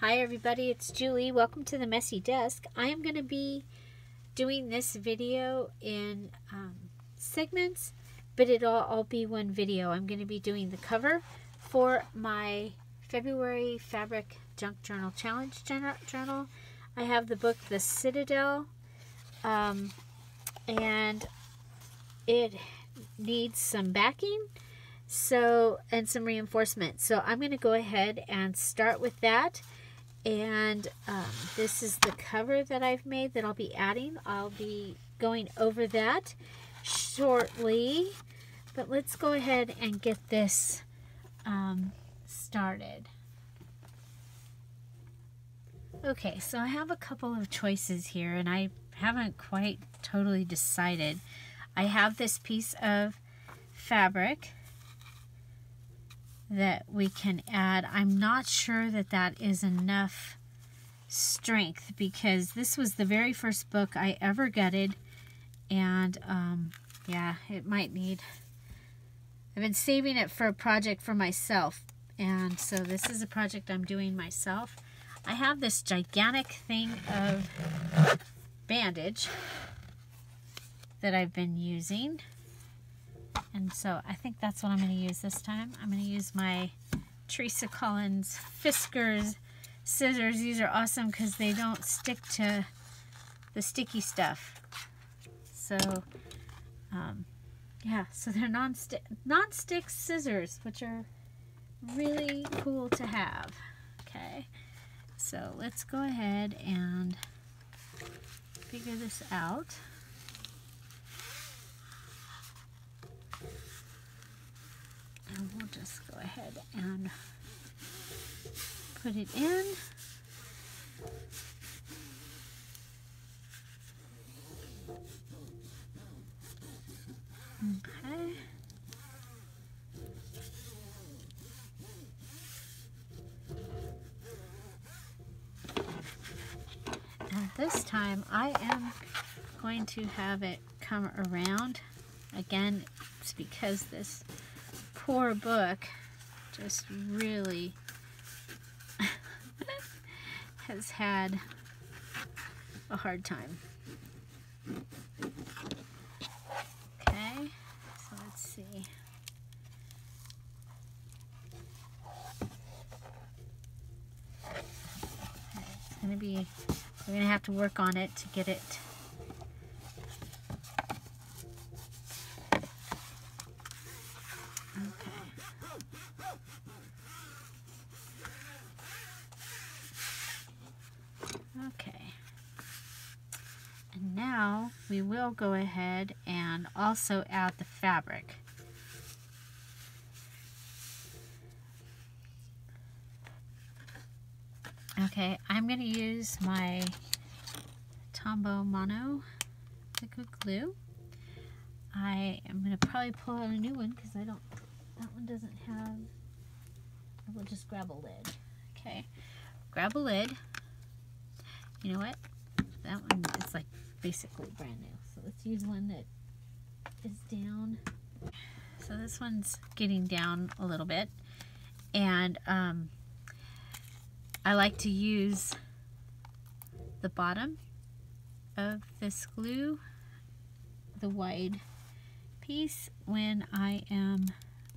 Hi everybody, it's Julie. Welcome to the Messy Desk. I am going to be doing this video in segments, but it'll all be one video. I'm going to be doing the cover for my February Fabric Junk Journal Challenge journal. I have the book The Citadel, and it needs some backing and some reinforcement. So I'm going to go ahead and start with that. And this is the cover that I've made that I'll be adding. I'll be going over that shortly, but let's go ahead and get this started. Okay, so I have a couple of choices here, and I haven't quite totally decided. I have this piece of fabric that we can add. I'm not sure that that is enough strength because this was the very first book I ever gutted, and yeah, it might need, I've been saving it for a project for myself, and so this is a project I'm doing myself. I have this gigantic thing of bandage that I've been using, and so I think that's what I'm going to use this time. I'm going to use my Teresa Collins Fiskars scissors. These are awesome because they don't stick to the sticky stuff. So, yeah, so they're non-stick scissors, which are really cool to have. Okay, so let's go ahead and figure this out. And we'll just go ahead and put it in. Okay. And this time I am going to have it come around. Again, it's because this poor book just really has had a hard time. Okay, so let's see. It's going to be, we're going to have to work on it to get it okay. And now we will go ahead and also add the fabric. Okay, I'm going to use my Tombow Mono liquid glue. I am going to probably pull out a new one because that one doesn't have, I will just grab a lid. Okay, grab a lid. You know what? That one is like basically brand new. So let's use one that is down. So this one's getting down a little bit. And I like to use the bottom of this glue, the wide piece, when I am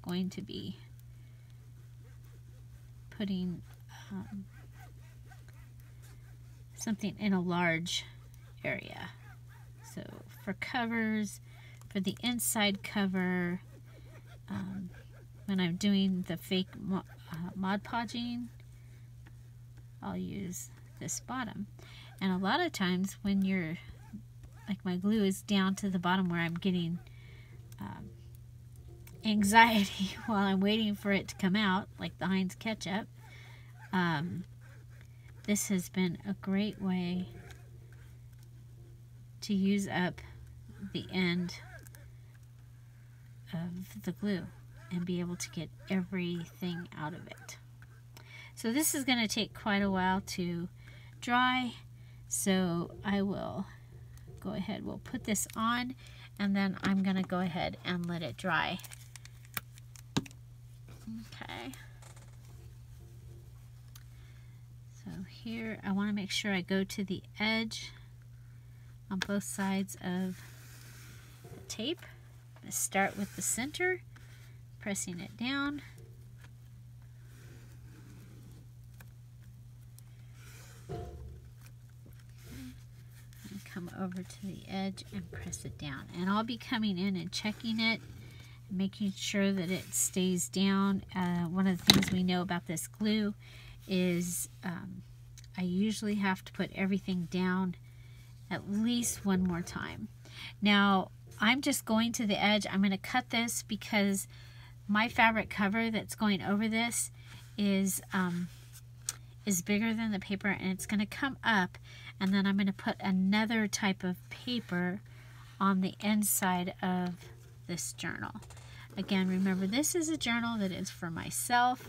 going to be putting something in a large area. So for covers, for the inside cover, when I'm doing the fake Mod Podging, I'll use this bottom. And a lot of times when you're, like my glue is down to the bottom where I'm getting anxiety while I'm waiting for it to come out, like the Heinz ketchup, this has been a great way to use up the end of the glue and be able to get everything out of it. So this is going to take quite a while to dry, so I will go ahead, we'll put this on, and then I'm going to go ahead and let it dry. Okay. So here I want to make sure I go to the edge on both sides of the tape. I'm going to start with the center, pressing it down. And come over to the edge and press it down. And I'll be coming in and checking it, making sure that it stays down. One of the things we know about this glue is I usually have to put everything down at least one more time. Now I'm just going to the edge. I'm going to cut this because my fabric cover that's going over this is bigger than the paper, and it's going to come up, and then I'm going to put another type of paper on the inside of this journal. Again, remember, this is a journal that is for myself,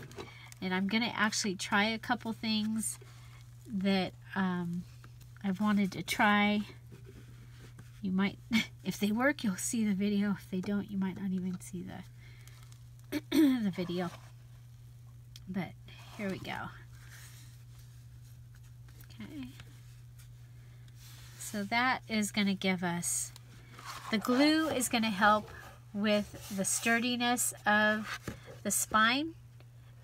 and I'm going to actually try a couple things that I've wanted to try. You might, if they work, you'll see the video. If they don't, you might not even see the the video. But here we go. Okay. So that is going to give us, the glue is going to help with the sturdiness of the spine,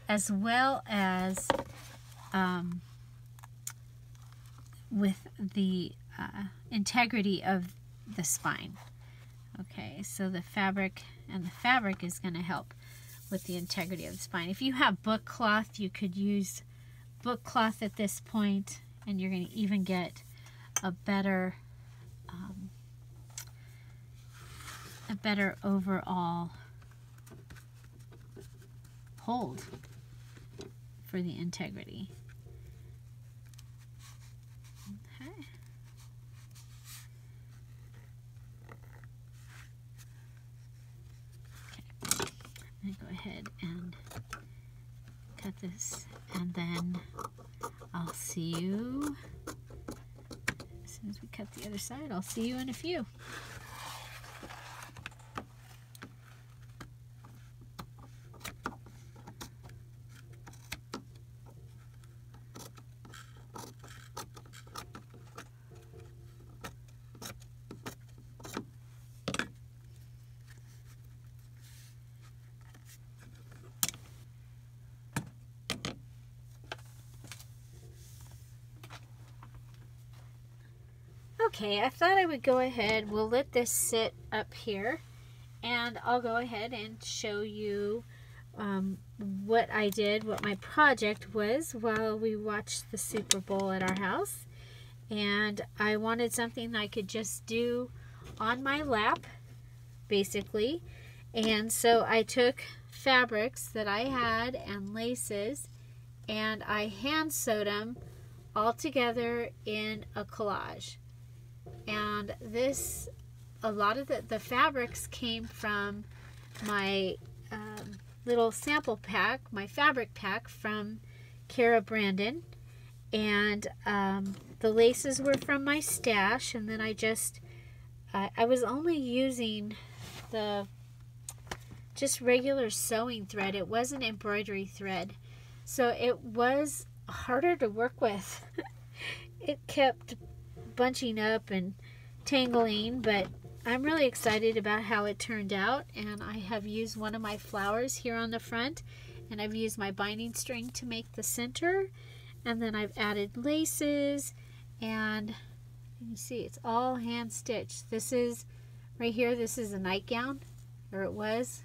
as well as with the integrity of the spine. Okay, so the fabric is going to help with the integrity of the spine. If you have book cloth, you could use book cloth at this point, and you're going to even get a better overall hold for the integrity. Okay. I'm going to go ahead and cut this, and then I'll see you as soon as we cut the other side. I'll see you in a few. Okay, I thought I would go ahead, we'll let this sit up here, and I'll go ahead and show you what I did, what my project was while we watched the Super Bowl at our house. And I wanted something I could just do on my lap, basically. And so I took fabrics that I had and laces, and I hand sewed them all together in a collage. And this, a lot of the fabrics came from my little sample pack, my fabric pack from Cara Brandon. And the laces were from my stash. And then I was only using the just regular sewing thread. It wasn't embroidery thread. So it was harder to work with. It kept bunching up and tangling, but I'm really excited about how it turned out. And I have used one of my flowers here on the front, and I've used my binding string to make the center, and then I've added laces, and you see it's all hand stitched. This is right here, this is a nightgown, or it was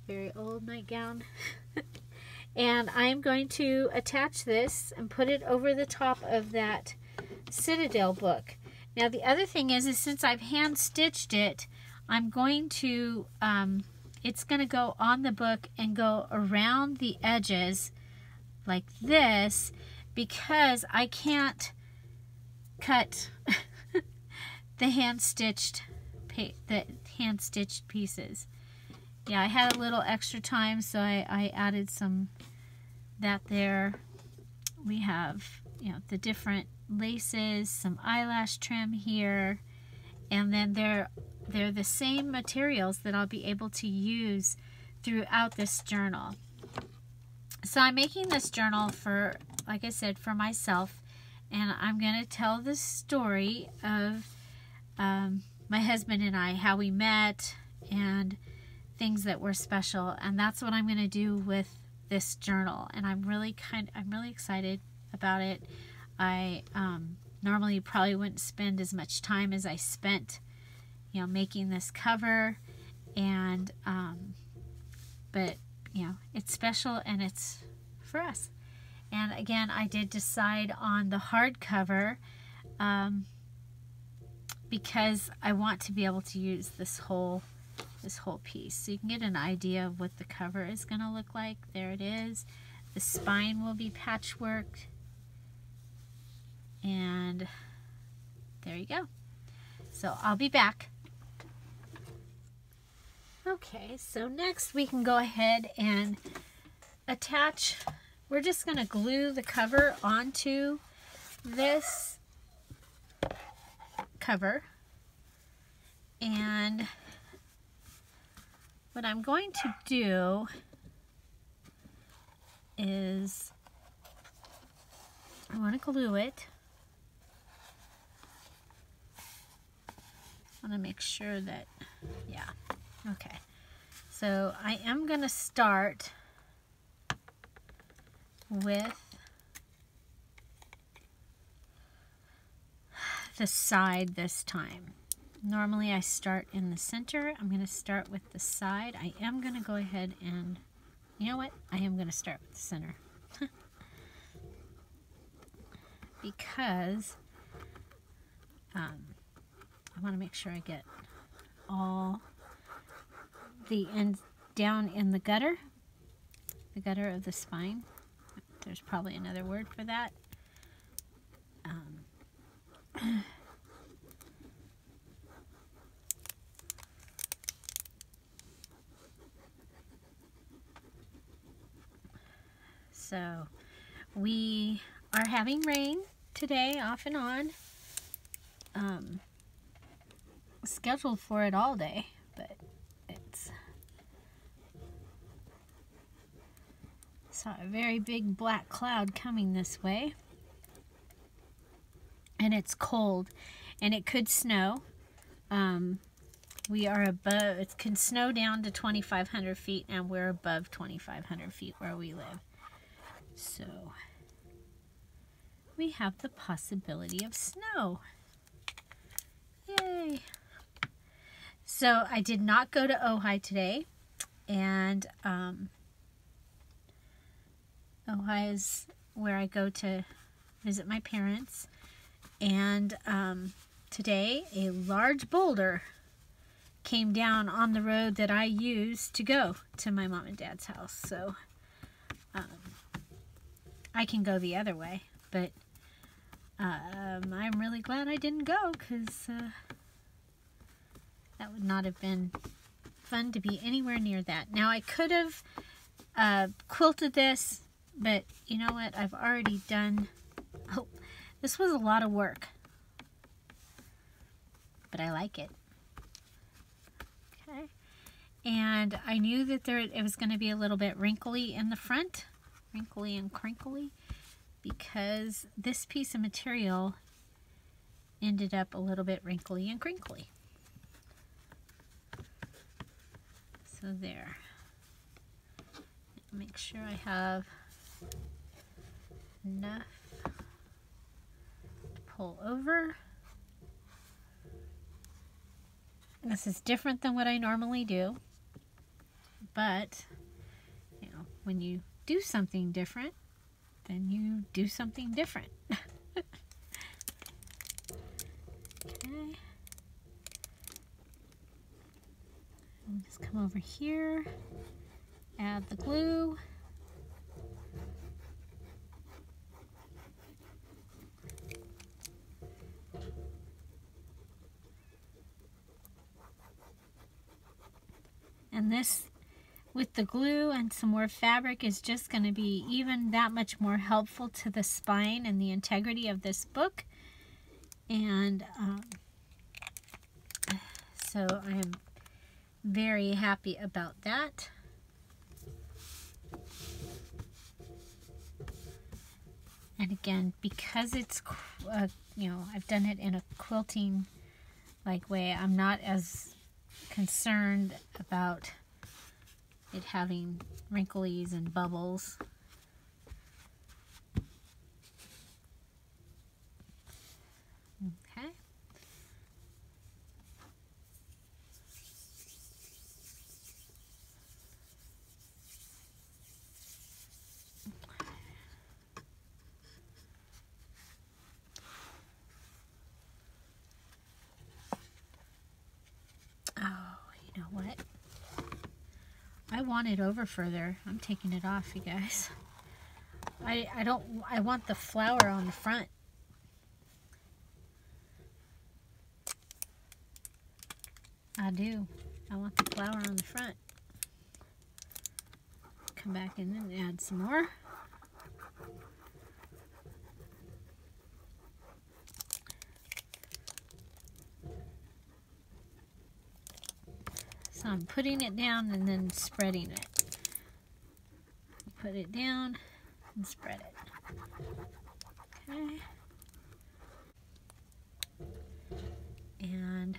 very old nightgown. And I'm going to attach this and put it over the top of that Citadel book. Now the other thing is since I've hand stitched it, I'm going to it's going to go on the book and go around the edges like this, because I can't cut the hand stitched pieces. Yeah, I had a little extra time, so I added some that there. We have, you know, the different laces, some eyelash trim here, and then they're the same materials that I'll be able to use throughout this journal. So I'm making this journal for like I said, for myself. And I'm going to tell the story of my husband and I, how we met, and things that were special. And that's what I'm going to do with this journal. And I'm really excited about it. I normally probably wouldn't spend as much time as I spent, you know, making this cover. And but you know, it's special and it's for us. And again, I did decide on the hardcover because I want to be able to use this whole piece, so you can get an idea of what the cover is going to look like. There it is. The spine will be patchworked, and there you go. So I'll be back. Okay, so next we can go ahead and attach. We're just going to glue the cover onto this cover. And what I'm going to do is I want to glue it. I want to make sure that, yeah, okay. So I am going to start with the side this time. Normally I start in the center. I'm going to start with the side. I am going to go ahead and, you know what? I am going to start with the center. Because I want to make sure I get all the ends down in the gutter of the spine. There's probably another word for that. So we are having rain today, off and on. Scheduled for it all day, but saw a very big black cloud coming this way, and it's cold, and it could snow. We are above, it can snow down to 2,500 feet, and we're above 2,500 feet where we live. So we have the possibility of snow. Yay! So I did not go to Ojai today, and Ojai is where I go to visit my parents. And today a large boulder came down on the road that I use to go to my mom and dad's house. So I can go the other way, but I'm really glad I didn't go, because that would not have been fun to be anywhere near that. Now I could have quilted this, but you know what? I've already done. Oh, this was a lot of work, but I like it. Okay, and I knew that it was going to be a little bit wrinkly in the front, wrinkly and crinkly, because this piece of material ended up a little bit wrinkly and crinkly. So there. Make sure I have enough to pull over. This is different than what I normally do, but you know, when you do something different, then you do something different. Okay. I'll just come over here, add the glue. And this, with the glue and some more fabric, is just going to be even that much more helpful to the spine and the integrity of this book. And so I am very happy about that. And again, because it's, you know, I've done it in a quilting like way, I'm not as concerned about it having wrinklies and bubbles. Okay. Oh, you know what? I want it over further. I'm taking it off, you guys. I want the flower on the front. I do. I want the flower on the front. Come back in and add some more. So I'm putting it down and then spreading it. Put it down and spread it. Okay. And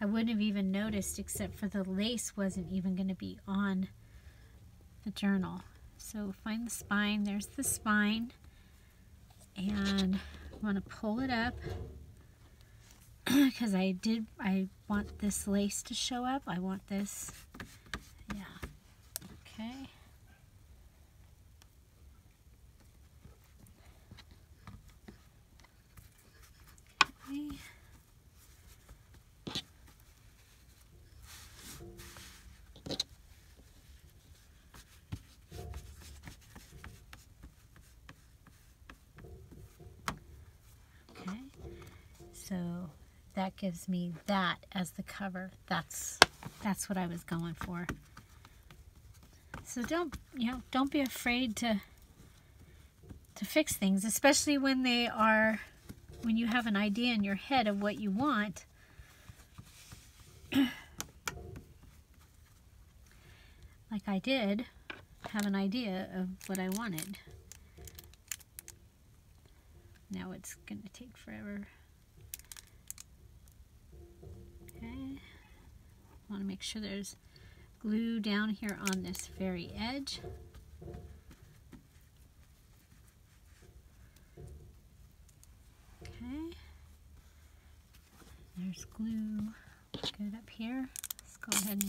I wouldn't have even noticed, except for the lace wasn't even going to be on the journal. So find the spine. There's the spine. And I'm going to pull it up because I want this lace to show up. I want this. Yeah. Okay. Okay. Okay. So that gives me that as the cover. That's what I was going for. So don't be afraid to fix things, especially when you have an idea in your head of what you want. Like I did have an idea of what I wanted. Now it's going to take forever. Okay. I want to make sure there's glue down here on this very edge. Okay. There's glue good up here. Let's go ahead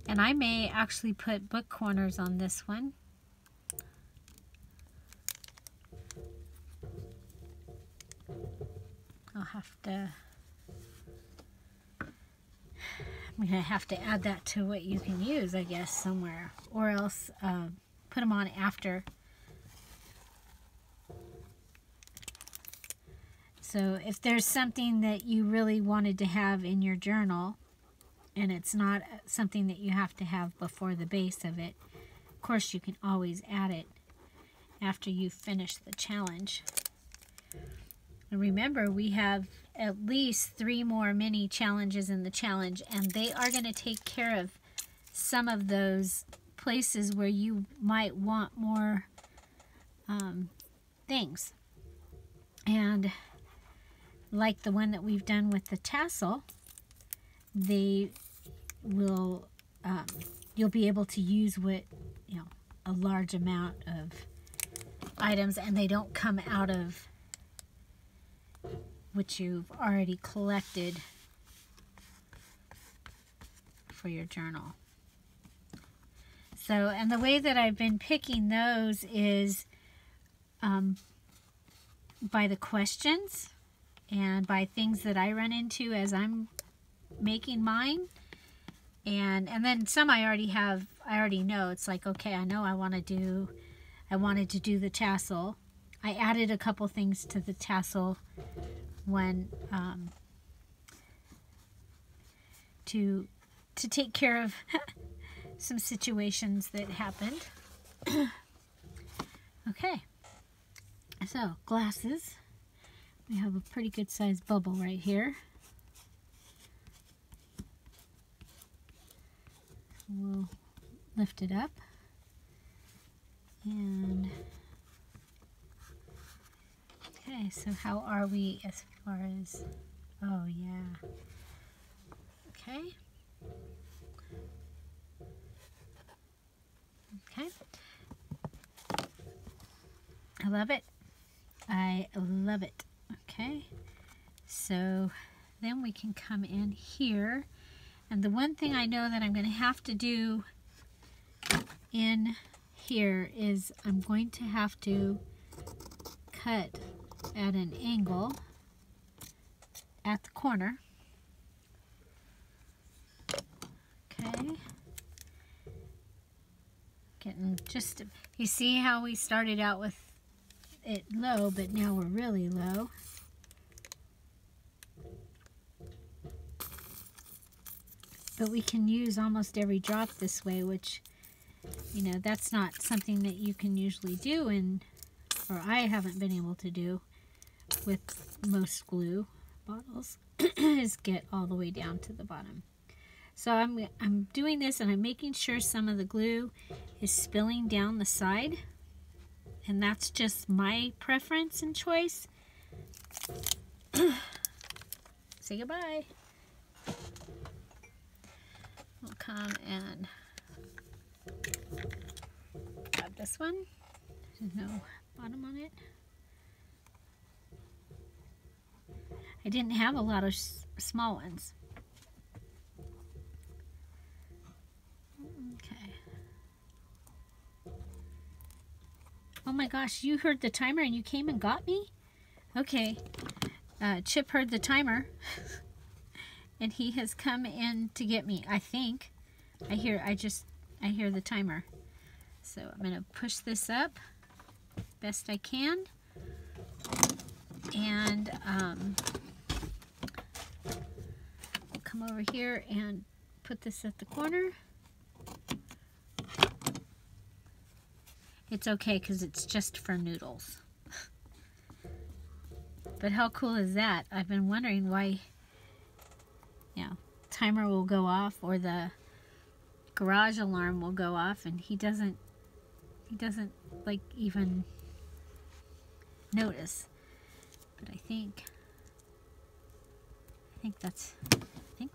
and I may actually put book corners on this one. I'm gonna have to add that to what you can use, I guess, somewhere, or else put them on after. So if there's something that you really wanted to have in your journal, and it's not something that you have to have before the base of it, of course you can always add it after you finish the challenge. And remember, we have at least 3 more mini challenges in the challenge, and they are going to take care of some of those places where you might want more things. And like the one that we've done with the tassel, they will you'll be able to use a large amount of items, and they don't come out of what you've already collected for your journal. So, and the way that I've been picking those is by the questions and by things that I run into as I'm making mine. And then some I already know. It's like, okay, I know I wanted to do the tassel. I added a couple things to the tassel when to take care of some situations that happened. Okay, so glasses. We have a pretty good sized bubble right here. We'll lift it up and Okay, so how are we as far as, oh yeah, okay, okay, I love it, I love it. Okay, so then we can come in here, and the one thing I know that I'm going to have to do in here is I'm going to have to cut at an angle at the corner. Okay, getting just, you see how we started out with it low, but now we're really low. But we can use almost every drop this way, which, you know, that's not something that you can usually do, or I haven't been able to do with most glue bottles, is get all the way down to the bottom. So I'm doing this, and I'm making sure some of the glue is spilling down the side, and that's just my preference and choice. Say goodbye. We'll come and grab this one. There's no bottom on it. I didn't have a lot of small ones. Okay. Oh my gosh, you heard the timer and you came and got me? Okay. Chip heard the timer and he has come in to get me, I think. I hear the timer. So I'm going to push this up best I can. And we'll come over here and put this at the corner. It's okay because it's just for noodles. But how cool is that? I've been wondering why, you know, timer will go off or the garage alarm will go off, and he doesn't like even notice. But I think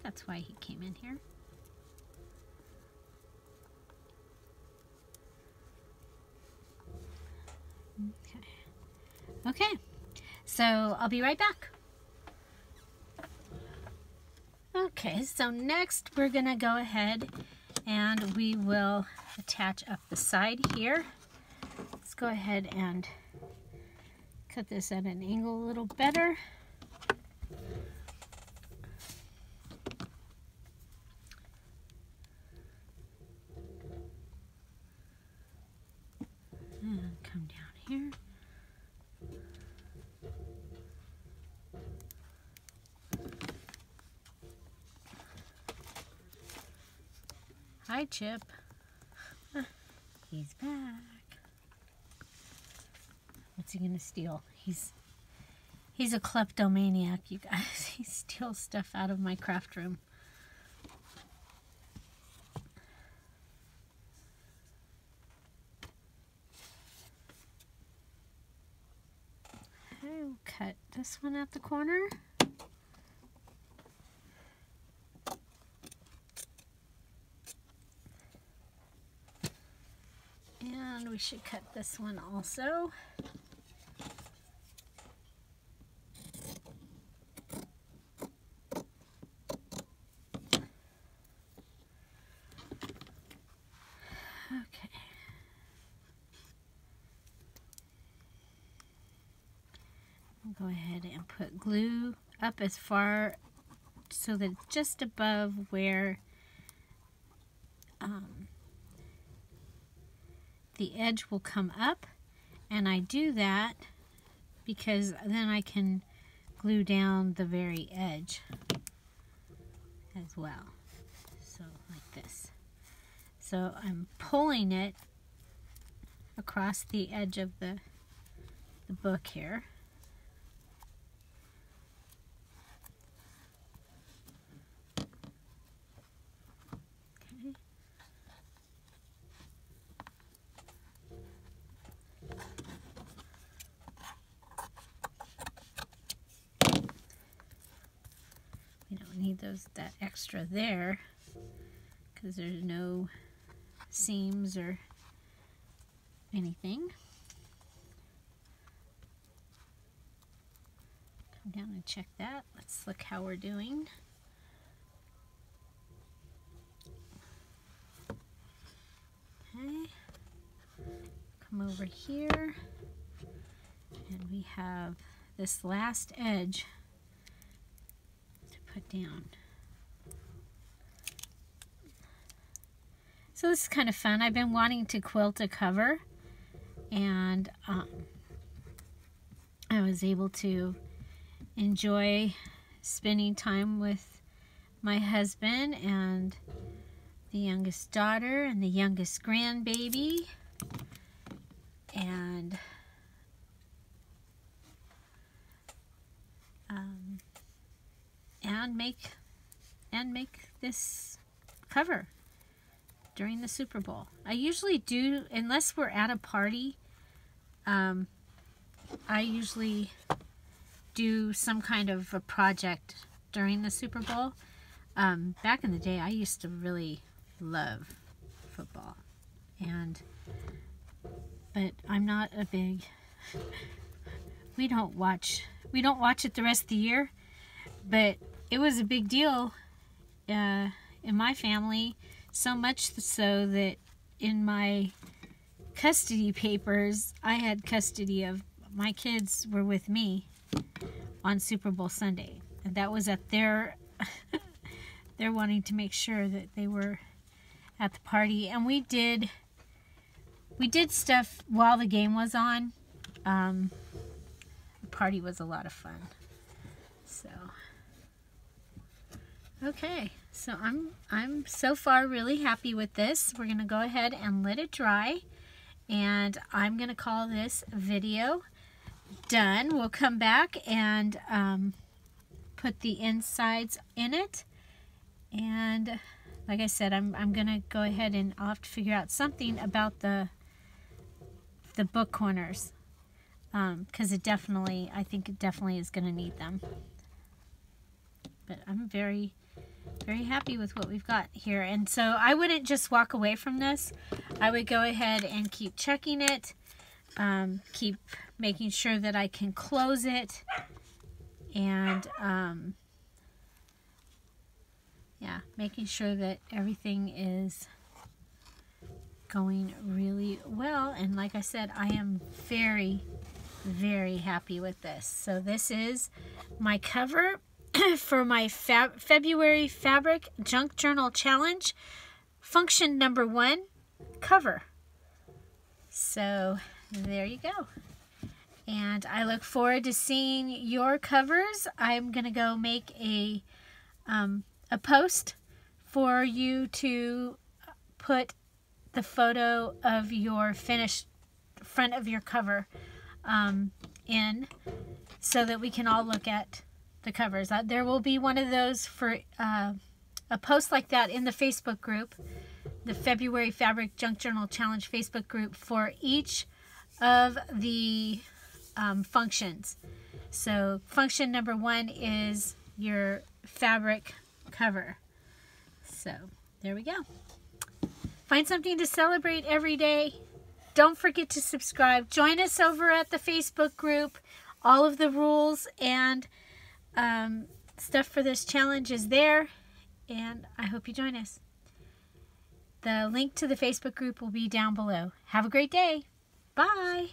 that's why he came in here. Okay, so I'll be right back. Okay, so next we're gonna go ahead and we will attach up the side here. Let's go ahead and cut this at an angle a little better. And come down here. Hi, Chip. He's back. What's he gonna steal? He's a kleptomaniac, you guys. He steals stuff out of my craft room. I'll cut this one at the corner. And we should cut this one also. Okay. I'll go ahead and put glue up as far so that just above where the edge will come up, and I do that because then I can glue down the very edge as well. So like this. So I'm pulling it across the edge of the book here. Okay. need that extra there because there's no seams or anything. Come down and check that. Let's look how we're doing. Okay. Come over here, and we have this last edge to put down. So this is kind of fun. I've been wanting to quilt a cover, and I was able to enjoy spending time with my husband and the youngest daughter and the youngest grandbaby, and make this cover during the Super Bowl. I usually do, unless we're at a party, I usually do some kind of a project during the Super Bowl. Back in the day, I used to really love football, but I'm not a big, we don't watch it the rest of the year, but it was a big deal in my family, so much so that in my custody papers, I had custody of my kids were with me on Super Bowl Sunday, and that was at their they're wanting to make sure that they were at the party, and we did stuff while the game was on. The party was a lot of fun. So okay, so I'm so far really happy with this. We're gonna go ahead and let it dry, and I'm gonna call this video done. We'll come back and put the insides in it, and like I said, I'm gonna go ahead and I'll have to figure out something about the book corners, because I think it definitely is gonna need them. But I'm very, very happy with what we've got here, and so I wouldn't just walk away from this. I would go ahead and keep checking it, keep making sure that I can close it, and yeah, making sure that everything is going really well. And like I said, I am very, very happy with this. So this is my cover for my February Fabric Junk Journal Challenge, function number 1, cover. So there you go. And I look forward to seeing your covers. I'm gonna go make a post for you to put the photo of your finished front of your cover in, so that we can all look at the covers. There will be one of those for a post like that in the Facebook group, the February Fabric Junk Journal Challenge Facebook group, for each of the functions. So function number 1 is your fabric cover. So there we go. Find something to celebrate every day. Don't forget to subscribe. Join us over at the Facebook group. All of the rules and stuff for this challenge is there, and I hope you join us. The link to the Facebook group will be down below. Have a great day. Bye.